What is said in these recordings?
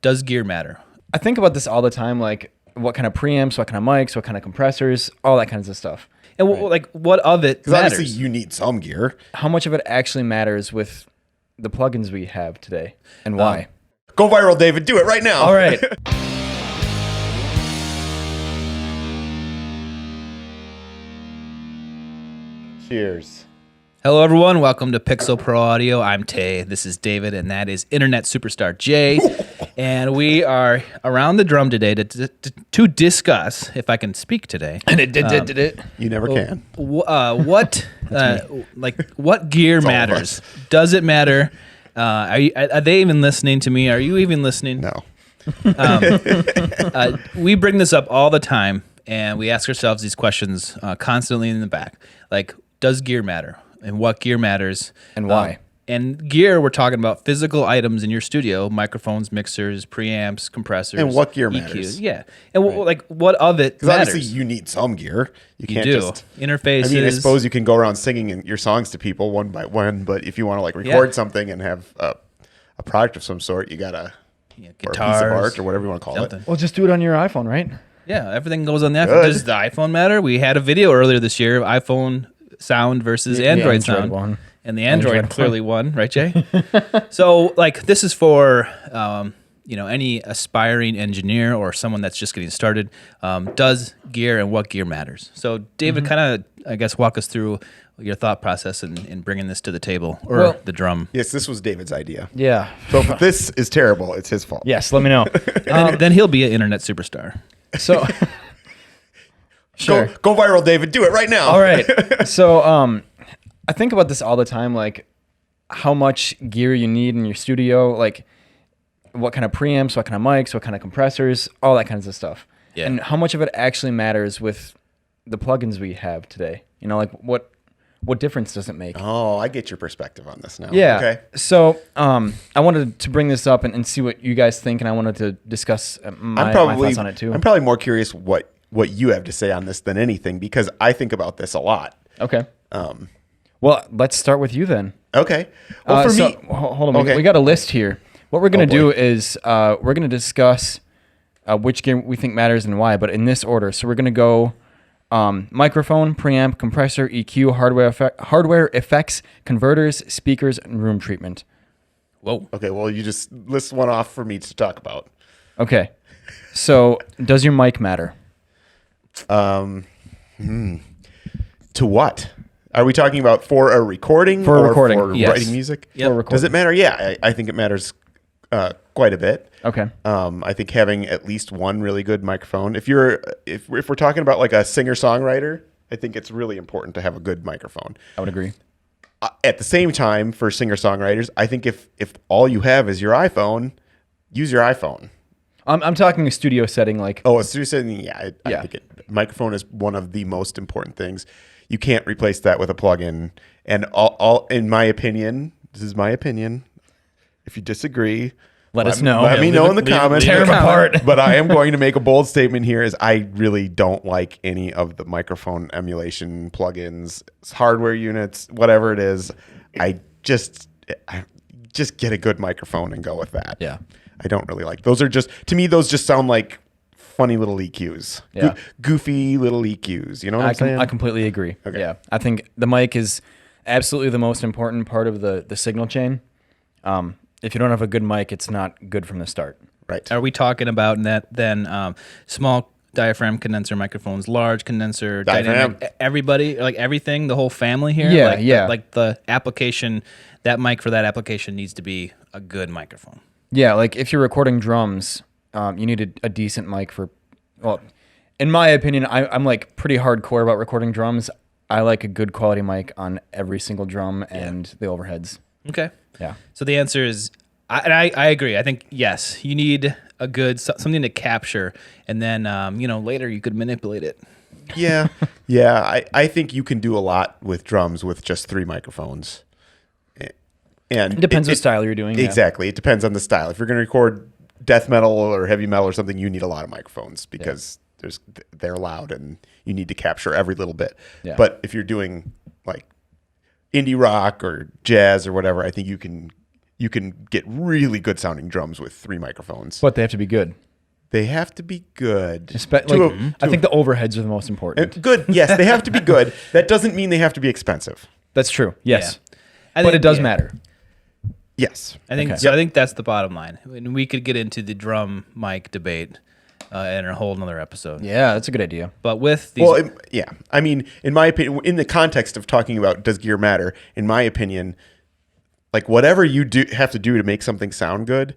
Does gear matter? I think about this all the time, like what kind of preamps, what kind of mics, what kind of compressors, all that kinds of stuff. And like, what of it Because matters? obviously you need some gear. How much of it actually matters with the plugins we have today, and why? Go viral, David. Do it right now. All right. Cheers. Hello, everyone. Welcome to PixelProAudio. I'm Tay. This is David, and that is Internet Superstar Jay. And we are around the drum today to discuss, if I can speak today, You never can. what gear matters. Does it matter? Are they even listening to me? Are you even listening? No. We bring this up all the time, and we ask ourselves these questions constantly in the back. Like, does gear matter? And what gear matters? And why? And gear, we're talking about physical items in your studio: microphones, mixers, preamps, compressors. And what gear EQs. matters? Yeah. And like, what of it Because matters? obviously you need some gear. You You can't do. just... Interfaces. I mean, I suppose you can go around singing your songs to people one by one, but if you want to like record something and have a product of some sort, you gotta... or a piece guitars, of art or whatever you want to call something. it. Well, just do it on your iPhone, right? Yeah, everything goes on the iPhone. Good. Does the iPhone matter? We had a video earlier this year of iPhone sound versus The Android Android sound. one. And the Android Android clearly won, right, Jay? So, like, this is for, any aspiring engineer or someone that's just getting started. Does gear and what gear matters? So, David, kind of, I guess, walk us through your thought process in bringing this to the table or the drum. Yes, this was David's idea. Yeah. So if this is terrible, it's his fault. Yes, let me know. Then he'll be an internet superstar. So, sure. Go viral, David. Do it right now. All right. So, I think about this all the time, like how much gear you need in your studio, like what kind of preamps, what kind of mics, what kind of compressors, all that kinds of stuff. Yeah. And how much of it actually matters with the plugins we have today. You know, like what difference does it make? Oh, I get your perspective on this now. Yeah. Okay. So, I wanted to bring this up and see what you guys think, and I wanted to discuss my thoughts on it too. I'm probably more curious what you have to say on this than anything, because I think about this a lot. Okay. Well, let's start with you then. Okay. Well, for me, hold on. Okay. We got a list here. What we're going to do boy. is we're going to discuss which gear we think matters and why, but in this order. So we're going to go microphone, preamp, compressor, EQ, hardware effects, converters, speakers, and room treatment. Whoa. okay. Well, you just list one off for me to talk about. Okay. So does your mic matter? To what? Are we talking about for a recording? For a or recording, for yes. writing music? Yep. For recording. Does it matter? Yeah, I think it matters quite a bit. Okay. I think having at least one really good microphone. If we're talking about like a singer-songwriter, I think it's really important to have a good microphone. I would agree. At the same time, for singer-songwriters, I think if all you have is your iPhone, use your iPhone. I'm talking a studio setting, like Oh, as you said, yeah, I Yeah. think microphone is one of the most important things. You can't replace that with a plugin. And all in my opinion, this is my opinion. If you disagree, let us know. Let me know in the comments. Tear them apart. But I am going to make a bold statement here: is I really don't like any of the microphone emulation plugins, hardware units, whatever it is. I just get a good microphone and go with that. Yeah. I don't really like those. Are just, to me, those just sound like funny little EQs. Yeah. Goofy little EQs. You know what I'm saying? I completely agree. Okay. Yeah. I think the mic is absolutely the most important part of the signal chain. If you don't have a good mic, it's not good from the start. Right. Are we talking about small diaphragm condenser microphones, large condenser, dynamic, everybody, like everything, the whole family here? Yeah, like yeah. The application, that mic for that application needs to be a good microphone. Yeah, like if you're recording drums, you need a decent mic for, well, in my opinion, I'm like pretty hardcore about recording drums. I like a good quality mic on every single drum and the overheads. Okay. Yeah. So the answer is, I agree. I think, yes, you need a good, something to capture, and then, later you could manipulate it. Yeah. Yeah. I think you can do a lot with drums with just 3 microphones. And It depends what style you're doing. Exactly. It depends on the style. If you're going to record death metal or heavy metal or something, you need a lot of microphones because they're loud and you need to capture every little bit. Yeah. But if you're doing like indie rock or jazz or whatever, I think you can you can get really good sounding drums with 3 microphones. But they have to be good. They have to be good. I think the overheads are the most important. Good, yes, they have to be good. That doesn't mean they have to be expensive. That's true. Yes, I but think- it does matter. Yes. I think Okay. so. I think that's the bottom line. And we could get into the drum mic debate in a whole another episode. Yeah, that's a good idea. But with these, Well, yeah. I mean, in my opinion, in the context of talking about does gear matter, in my opinion, like whatever you have to do to make something sound good,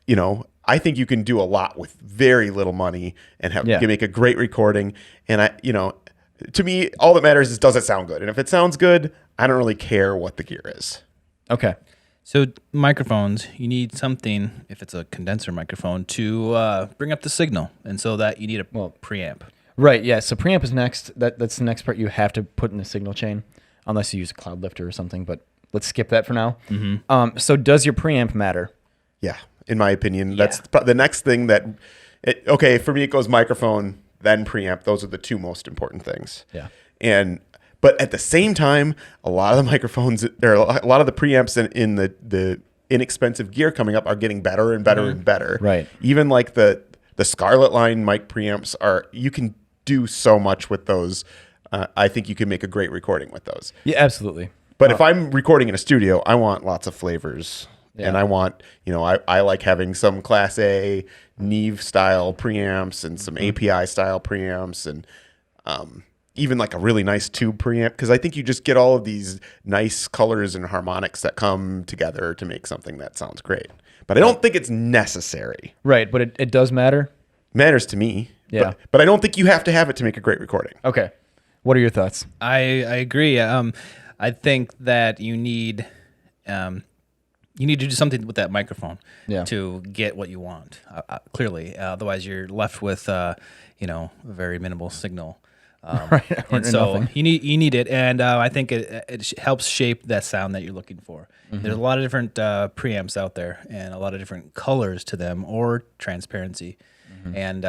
you know, I think you can do a lot with very little money and you can make a great recording. And to me, all that matters is does it sound good? And if it sounds good, I don't really care what the gear is. Okay. so microphones, you need something, if it's a condenser microphone, to bring up the signal. And so that you need a preamp. Right. Yeah. So preamp is next. That's the next part you have to put in the signal chain, unless you use a cloud lifter or something. But let's skip that for now. So does your preamp matter? Yeah. In my opinion, that's the next thing for me, it goes microphone, then preamp. Those are the 2 most important things. Yeah. But at the same time, a lot of the microphones, or a lot of the preamps in the inexpensive gear coming up are getting better and better and better. Right. Even like the Scarlett line mic preamps you can do so much with those. I think you can make a great recording with those. Yeah, absolutely. But if I'm recording in a studio, I want lots of flavors. Yeah. And I want, I like having some Class A Neve style preamps and some API style preamps and even like a really nice tube preamp, because I think you just get all of these nice colors and harmonics that come together to make something that sounds great. But I don't think it's necessary. Right. But it does matter. Matters to me. Yeah. But I don't think you have to have it to make a great recording. Okay. What are your thoughts? I agree. I think that you need to do something with that microphone to get what you want. Clearly, otherwise you're left with a very minimal signal. Right. And so you need it, and I think it helps shape that sound that you're looking for. There's a lot of different preamps out there, and a lot of different colors to them or transparency. And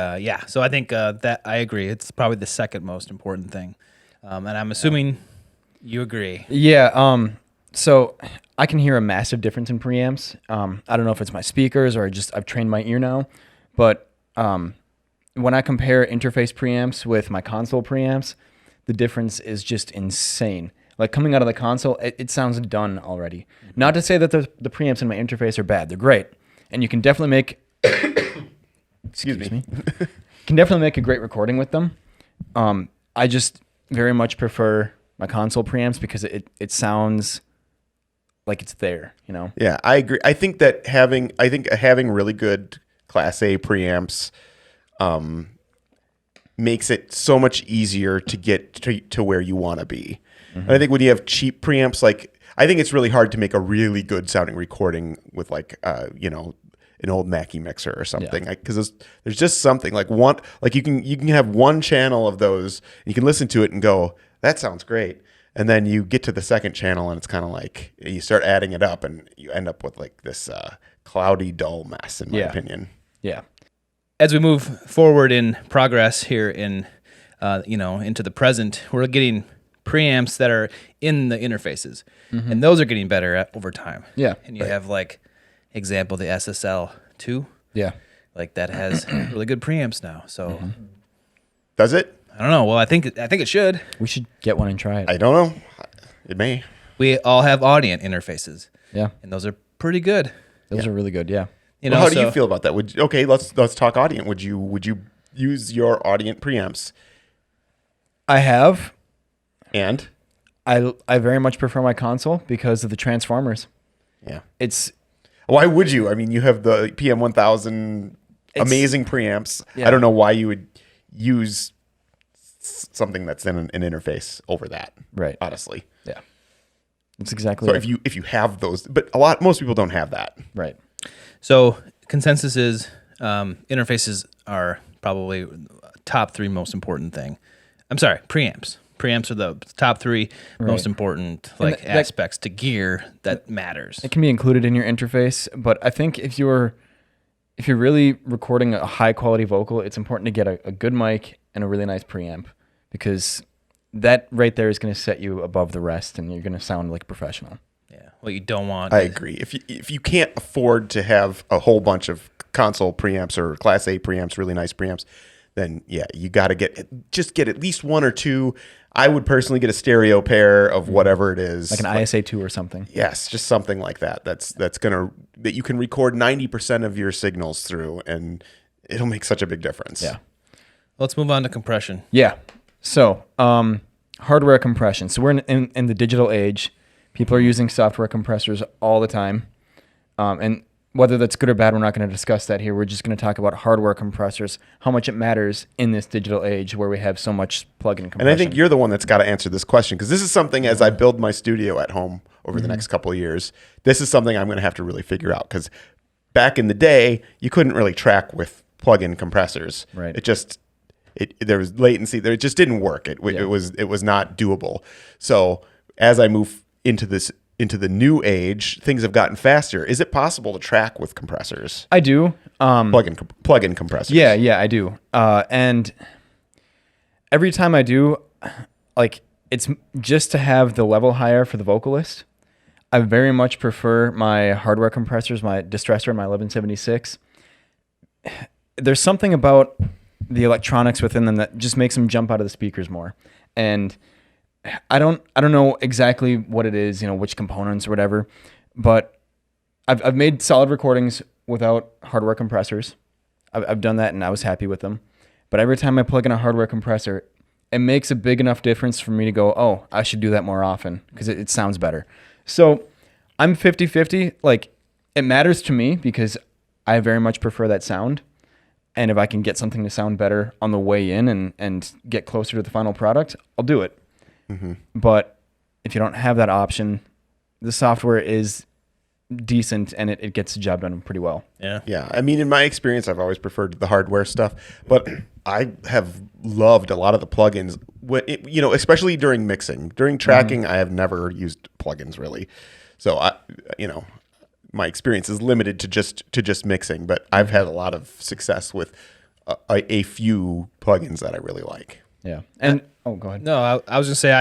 so I think that I agree. It's probably the second most important thing, and I'm assuming you agree. Yeah. So I can hear a massive difference in preamps. I don't know if it's my speakers or I've trained my ear now, but when I compare interface preamps with my console preamps, the difference is just insane. Like coming out of the console, it sounds done already. Not to say that the preamps in my interface are bad. They're great. And you can definitely make... Excuse me. Can definitely make a great recording with them. I just very much prefer my console preamps because it sounds like it's there, Yeah, I agree. I think that having really good Class A preamps makes it so much easier to get to where you want to be. And I think when you have cheap preamps, I think it's really hard to make a really good sounding recording with an old Mackie mixer or something, because there's just something you can have one channel of those, and you can listen to it and go, that sounds great. And then you get to the second channel and it's kind of like you start adding it up and you end up with like this cloudy, dull mess, in my opinion. Yeah. As we move forward in progress here in, into the present, we're getting preamps that are in the interfaces, and those are getting better over time. Yeah. And you have example, the SSL2. Yeah. That has really good preamps now. So Does it? I don't know. Well, I think it should. We should get one and try it. I don't know. It may. We all have Audient interfaces. Yeah. And those are pretty good. Those are really good. Yeah. How do you feel about that? Let's talk Audient. Would you use your Audient preamps? I have. And I very much prefer my console because of the transformers. yeah. Why would you? I mean, you have the PM1000 amazing preamps. Yeah. I don't know why you would use something that's in an interface over that. Right. Honestly. Yeah. That's exactly So right. if you have those, but most people don't have that. Right. So consensus is interfaces are probably top 3 most important thing. I'm sorry, preamps. Preamps are the top 3 most important aspects to gear that matters. It can be included in your interface, but I think if you're really recording a high quality vocal, it's important to get a good mic and a really nice preamp, because that right there is going to set you above the rest and you're going to sound like a professional. Yeah. What you don't want. I agree. If you can't afford to have a whole bunch of console preamps or Class A preamps, really nice preamps, then yeah, you got to get at least one or two. I would personally get a stereo pair of whatever it is, Like an ISA2 or something. Yes, just something like that. That you can record 90% of your signals through, and it'll make such a big difference. Yeah. Let's move on to compression. Yeah. So, hardware compression. So we're in the digital age. People are using software compressors all the time. And whether that's good or bad, we're not going to discuss that here. We're just going to talk about hardware compressors, how much it matters in this digital age where we have so much plug-in compression. And I think you're the one that's got to answer this question, because this is something, as I build my studio at home over the next couple of years, this is something I'm going to have to really figure out, because back in the day, you couldn't really track with plug-in compressors. Right. There was latency there. It just didn't work. It was not doable. So as I move into the new age, things have gotten faster. Is it possible to track with compressors? I do. Plug-in compressors. Yeah, I do. And every time I do, like, it's just to have the level higher for the vocalist. I very much prefer my hardware compressors, my Distressor, my 1176. There's something about the electronics within them that just makes them jump out of the speakers more. And I don't know exactly what it is, which components or whatever, but I've made solid recordings without hardware compressors. I've done that and I was happy with them. But every time I plug in a hardware compressor, it makes a big enough difference for me to go, oh, I should do that more often because it sounds better. So I'm 50-50. Like, it matters to me because I very much prefer that sound. And if I can get something to sound better on the way in and get closer to the final product, I'll do it. Mm-hmm. But if you don't have that option, the software is decent and it gets the job done pretty well. Yeah. I mean, in my experience, I've always preferred the hardware stuff, but I have loved a lot of the plugins, especially during mixing. During tracking, I have never used plugins really. So my experience is limited to just mixing, but I've had a lot of success with a few plugins that I really like. Yeah. And go ahead. No, I was gonna say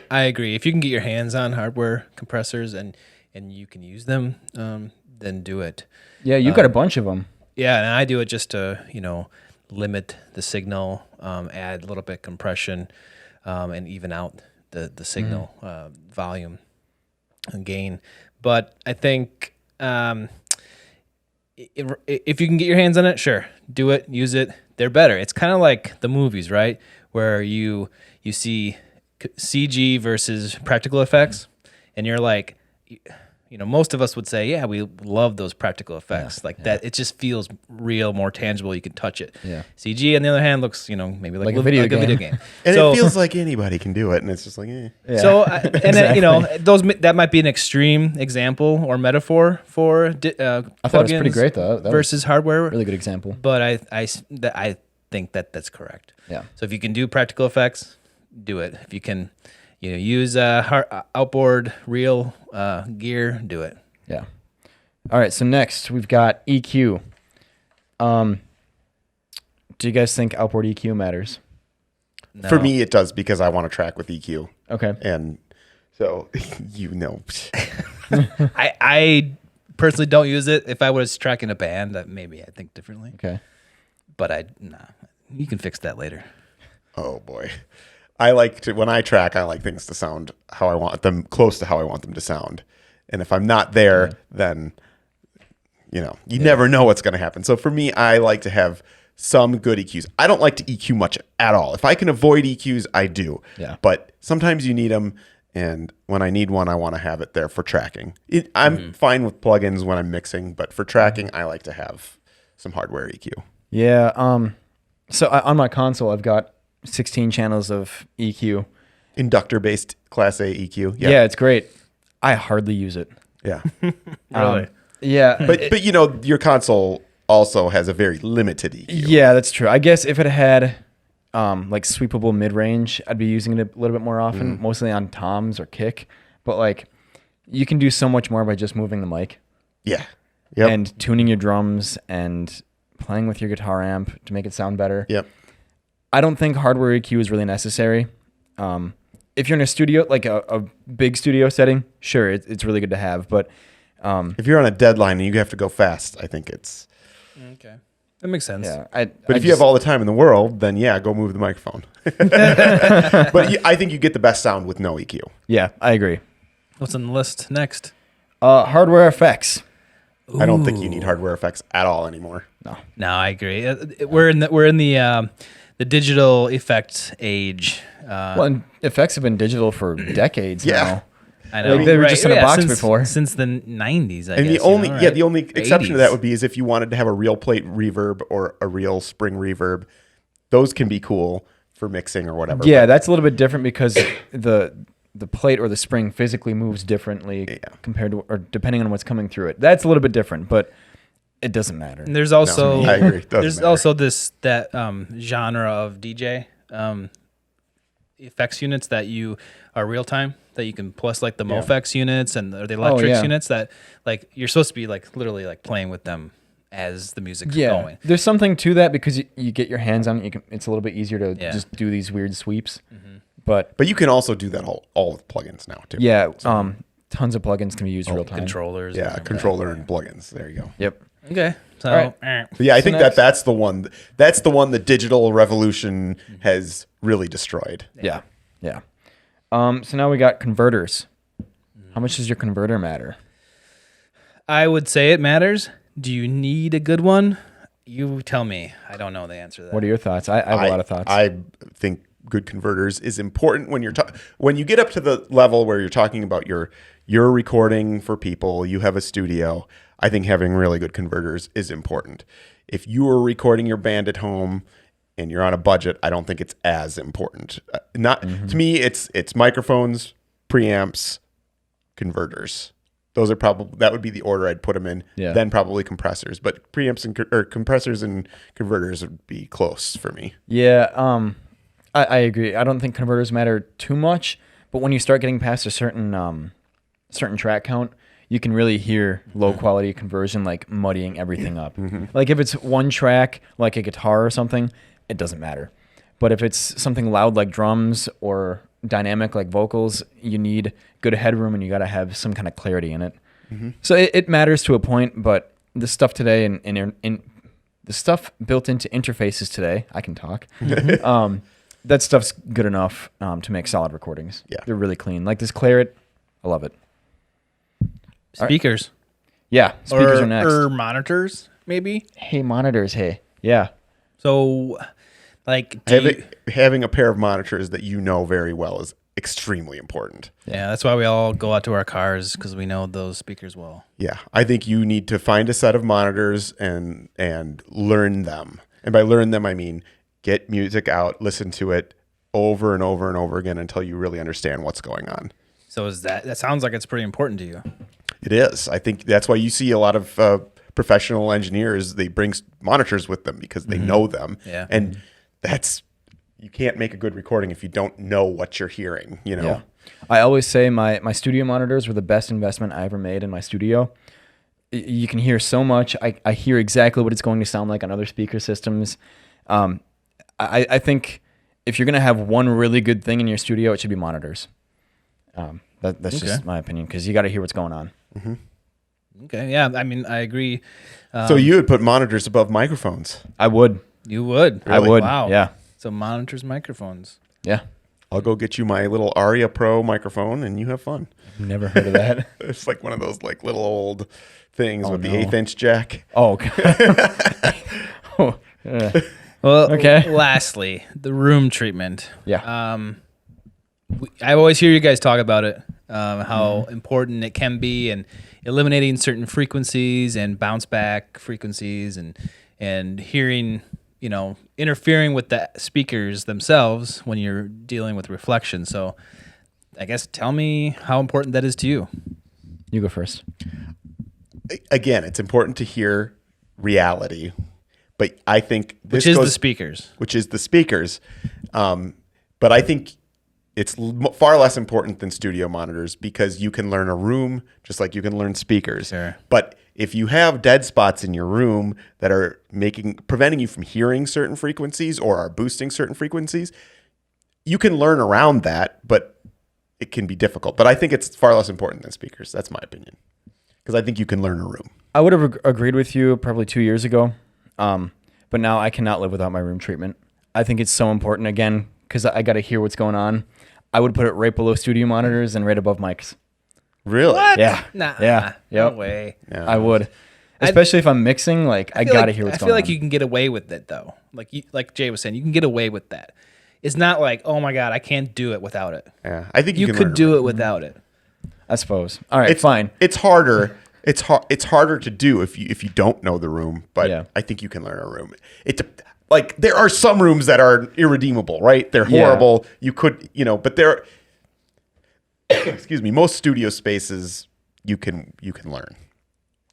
I agree. If you can get your hands on hardware compressors and you can use them, then do it. Yeah, you've got a bunch of them. Yeah, and I do it just to limit the signal, add a little bit compression, and even out the signal volume and gain. But I think if you can get your hands on it, sure, do it, use it. They're better. It's kind of like the movies, right? Where you see CG versus practical effects, and you're like, most of us would say, yeah, we love those practical effects that. It just feels real, more tangible. You can touch it. Yeah. CG, on the other hand, looks maybe like a video game. And it feels like anybody can do it, and it's just like, eh. Yeah. So, that might be an extreme example or metaphor for I thought it was pretty great though. That versus hardware. Really good example. But I think that's correct. Yeah. So if you can do practical effects, do it. If you can, use outboard real gear, do it. Yeah. All right. So next we've got EQ. Do you guys think outboard EQ matters? No. For me, it does, because I want to track with EQ. Okay. And so, I personally don't use it. If I was tracking a band, maybe I think differently. Okay. But you can fix that later. Oh boy. When I track, I like things to sound how I want them, close to how I want them to sound. And if I'm not there, then, you never know what's going to happen. So for me, I like to have some good EQs. I don't like to EQ much at all. If I can avoid EQs, I do. Yeah. But sometimes you need them. And when I need one, I want to have it there for tracking. I'm fine with plugins when I'm mixing, but for tracking, I like to have some hardware EQ. Yeah. So on my console, I've got 16 channels of EQ. Inductor-based Class A EQ. Yeah, it's great. I hardly use it. Yeah. Really? Yeah. But your console also has a very limited EQ. Yeah, that's true. I guess if it had like sweepable mid-range, I'd be using it a little bit more often, mostly on toms or kick. But you can do so much more by just moving the mic. Yeah. Yep. And tuning your drums and playing with your guitar amp to make it sound better. Yep. I don't think hardware EQ is really necessary. if you're in a studio, like a big studio setting, sure, it's really good to have. But If you're on a deadline and you have to go fast, I think it's. Okay. That makes sense. yeah. But if you have all the time in the world, then yeah, go move the microphone. But I think you get the best sound with no EQ. Yeah, I agree. What's on the list next? Hardware effects. I don't think you need hardware effects at all anymore. No, I agree. We're in the digital effects age. Well, and effects have been digital for decades Yeah. now. I know Like, they were just in a box before. since the 90s. I And guess, the only right? the only Or exception to 80s. that would be is if you wanted to have a real plate reverb or a real spring reverb. Those can be cool for mixing or whatever. Yeah, that's a little bit different because the plate or the spring physically moves differently compared to, or depending on what's coming through it. That's a little bit different, but it doesn't matter. And there's also I agree. Doesn't there's matter. also that genre of DJ effects units that you are real time, that you can plus like the MoFX units and the electrics units that like you're supposed to be like literally like playing with them as the music's going. There's something to that because you get your hands on it. It's a little bit easier to Yeah. just do these weird sweeps. Mm-hmm. But you can also do that all with plugins now too. Yeah, tons of plugins can be used real time. Controllers. Yeah, and controller and plugins. There you go. Yep. Okay. So All right. But yeah, I think next- that's the one. That's the one the digital revolution has really destroyed. Yeah. Yeah. So now we got converters. How much does your converter matter? I would say it matters. Do you need a good one? You tell me. I don't know the answer to that. What are your thoughts? I have a lot of thoughts. I think good converters is important when you're when you get up to the level where you're talking about your recording for people, you have a studio. I think having really good converters is important. If you are recording your band at home and you're on a budget, I don't think it's as important. To me, it's microphones, preamps, converters. Those are probably, that would be the order I'd put them in. Yeah. Then probably compressors, but preamps and or compressors and converters would be close for me. Yeah, I agree. I don't think converters matter too much, but when you start getting past a certain track count, you can really hear low quality conversion like muddying everything up. Like if it's one track, like a guitar or something, it doesn't matter. But if it's something loud like drums or dynamic like vocals, you need good headroom and you got to have some kind of clarity in it. So it matters to a point, but the stuff today and the stuff built into interfaces today, I can talk. That stuff's good enough to make solid recordings. Yeah. They're really clean. Like this Clarett, I love it. Speakers. Yeah, speakers or, are next. Or monitors, maybe. Hey, monitors, hey. Yeah. So, like, do Having a pair of monitors that you know very well is extremely important. yeah, that's why we all go out to our cars because we know those speakers well. Yeah, I think you need to find a set of monitors and learn them. And by learn them, I mean get music out, listen to it over and over and over again until you really understand what's going on. So is that sounds like it's pretty important to you? It is. I think that's why you see a lot of professional engineers, they bring monitors with them because they know them. Yeah. And you can't make a good recording if you don't know what you're hearing, you know? Yeah. I always say my studio monitors were the best investment I ever made in my studio. You can hear so much. I hear exactly what it's going to sound like on other speaker systems. I think if you're going to have one really good thing in your studio, it should be monitors. That's just my opinion because you got to hear what's going on. Okay, yeah. I mean, I agree. So you would put monitors above microphones. I would. You would. I would. Wow. Yeah. So monitors, microphones. Yeah. I'll go get you my little Aria Pro microphone and you have fun. Never heard of that. It's like one of those like little old things with the no. 1/8-inch jack. Oh, okay. Well, Okay. Lastly, the room treatment. Yeah. I always hear you guys talk about it, how important it can be, and eliminating certain frequencies and bounce back frequencies, and hearing, interfering with the speakers themselves when you're dealing with reflection. So, I guess tell me how important that is to you. You go first. Again, it's important to hear reality, but I think Which is the speakers. Which is the speakers. But I think it's far less important than studio monitors because you can learn a room just like you can learn speakers. Sure. But if you have dead spots in your room that are preventing you from hearing certain frequencies or are boosting certain frequencies, you can learn around that, but it can be difficult. But I think it's far less important than speakers. That's my opinion. Because I think you can learn a room. I would have agreed with you probably 2 years ago. But now I cannot live without my room treatment. I think it's so important, again, because I got to hear what's going on. I would put it right below studio monitors and right above mics. Really? What? Yeah. Nah. Yeah. No Yep. way. Yeah. I would. Especially if I'm mixing, like, I got to hear what's going on. I feel like you can get away with it, though. Like Jay was saying, you can get away with that. It's not like, oh my God, I can't do it without it. Yeah. I think you can could learn a do room. it without it. I suppose. All right, It's fine. It's harder. It's harder to do if you don't know the room, but Yeah. I think you can learn a room. Like there are some rooms that are irredeemable, right? They're horrible. You could, but they're excuse me, most studio spaces you can learn.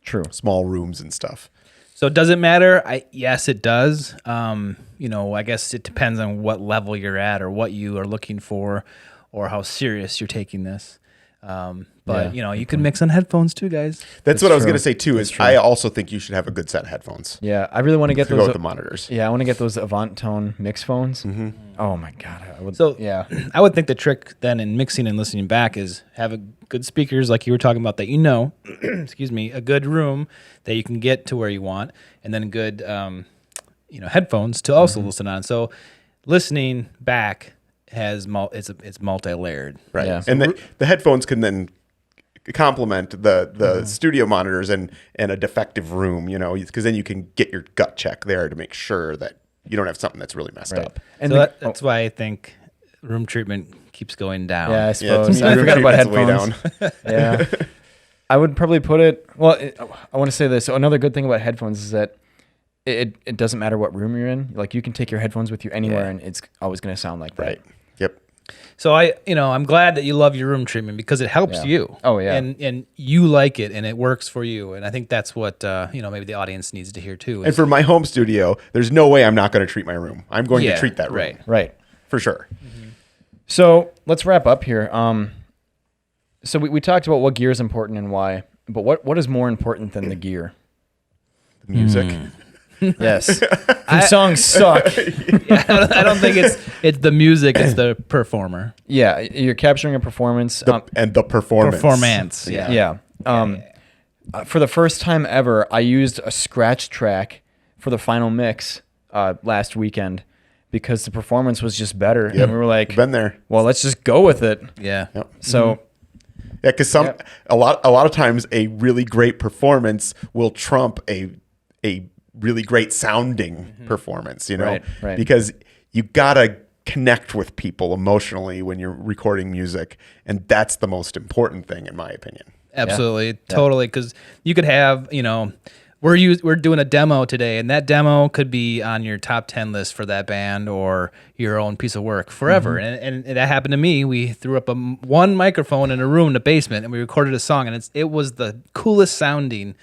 True. Small rooms and stuff. So does it matter? Yes, it does. I guess it depends on what level you're at or what you are looking for or how serious you're taking this. But you can mix on headphones too, guys. That's what I was true. going to say too. I also think you should have a good set of headphones Yeah, I really want to get to go those. with the monitors. Yeah, I want to get those Avant Tone mix phones. Mm-hmm. Oh my God, I would. So yeah, I would think the trick then in mixing and listening back is have a good speakers like you were talking about that excuse me, a good room that you can get to where you want, and then good headphones to also listen on. So listening back has it's multi-layered. Right. Yeah. And the headphones can then complement the studio monitors and a defective room, because then you can get your gut check there to make sure that you don't have something that's really messed up. and So the- that's why I think room treatment keeps going down. yeah, I Yeah, suppose. to me, I room forgot about treatment's way headphones. Yeah, I would probably put it. Well, I want to say this. So another good thing about headphones is that it doesn't matter what room you're in. Like you can take your headphones with you anywhere, and it's always going to sound like that. Right. Yep. So I'm glad that you love your room treatment because it helps Yeah. you. Oh, yeah. And you like it and it works for you. And I think that's what maybe the audience needs to hear too. And for my home studio, there's no way I'm not going to treat my room. I'm going to treat that room. right. Right. For sure. So let's wrap up here. So we talked about what gear is important and why, but what is more important than the gear? The music. Yes. Songs suck. I don't think it's the music, it's the performer. Yeah, you're capturing a performance. And the performance. Performance. Yeah. For the first time ever, I used a scratch track for the final mix last weekend because the performance was just better. Yep. And we were like, Been there. well, let's just go with it. Yeah. Yep. So Yeah, because a lot of times a really great performance will trump a really great sounding performance, Right. because you gotta connect with people emotionally when you're recording music, and that's the most important thing in my opinion. Absolutely. Totally. Because you could have, we're doing a demo today, and that demo could be on your top 10 list for that band or your own piece of work forever. And that happened to me. We threw up one microphone in a room in the basement, and we recorded a song, and it was the coolest sounding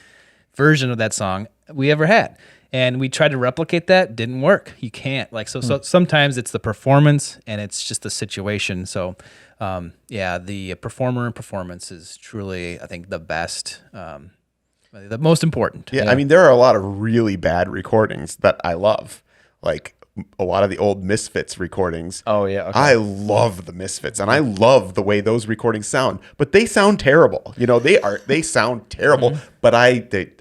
version of that song we ever had. And we tried to replicate that, didn't work. You can't. So sometimes it's the performance and it's just the situation. So the performer and performance is truly, I think, the best, the most important. Yeah, I mean, there are a lot of really bad recordings that I love, like a lot of the old Misfits recordings. Oh, yeah, okay. I love the Misfits, and I love the way those recordings sound, but they sound terrible. They sound terrible, but they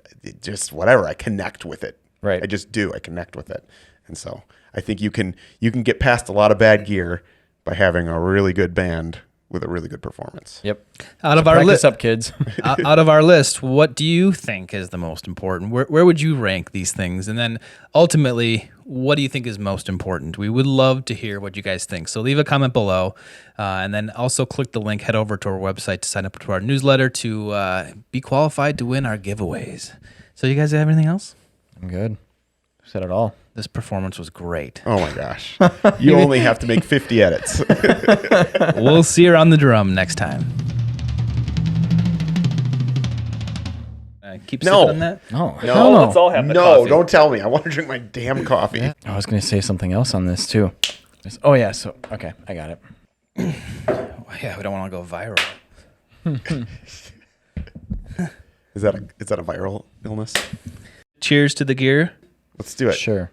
just whatever. I connect with it. Right. I just do. I connect with it, and so I think you can get past a lot of bad gear by having a really good band with a really good performance. Yep. Out of our Practice list, up, kids. out of our list, what do you think is the most important? Where would you rank these things? And then ultimately, what do you think is most important? We would love to hear what you guys think. So leave a comment below, and then also click the link, head over to our website to sign up to our newsletter to be qualified to win our giveaways. So you guys have anything else? I'm good. Said it all. This performance was great. Oh my gosh! You only have to make 50 edits. We'll see her on the drum next time. Keep sipping on that. No. No, let's all have the no, coffee. don't tell me. I want to drink my damn coffee. I was going to say something else on this too. Oh yeah. So okay, I got it. Yeah, we don't want to go viral. Is that a viral illness? Cheers to the gear. Let's do it. Sure.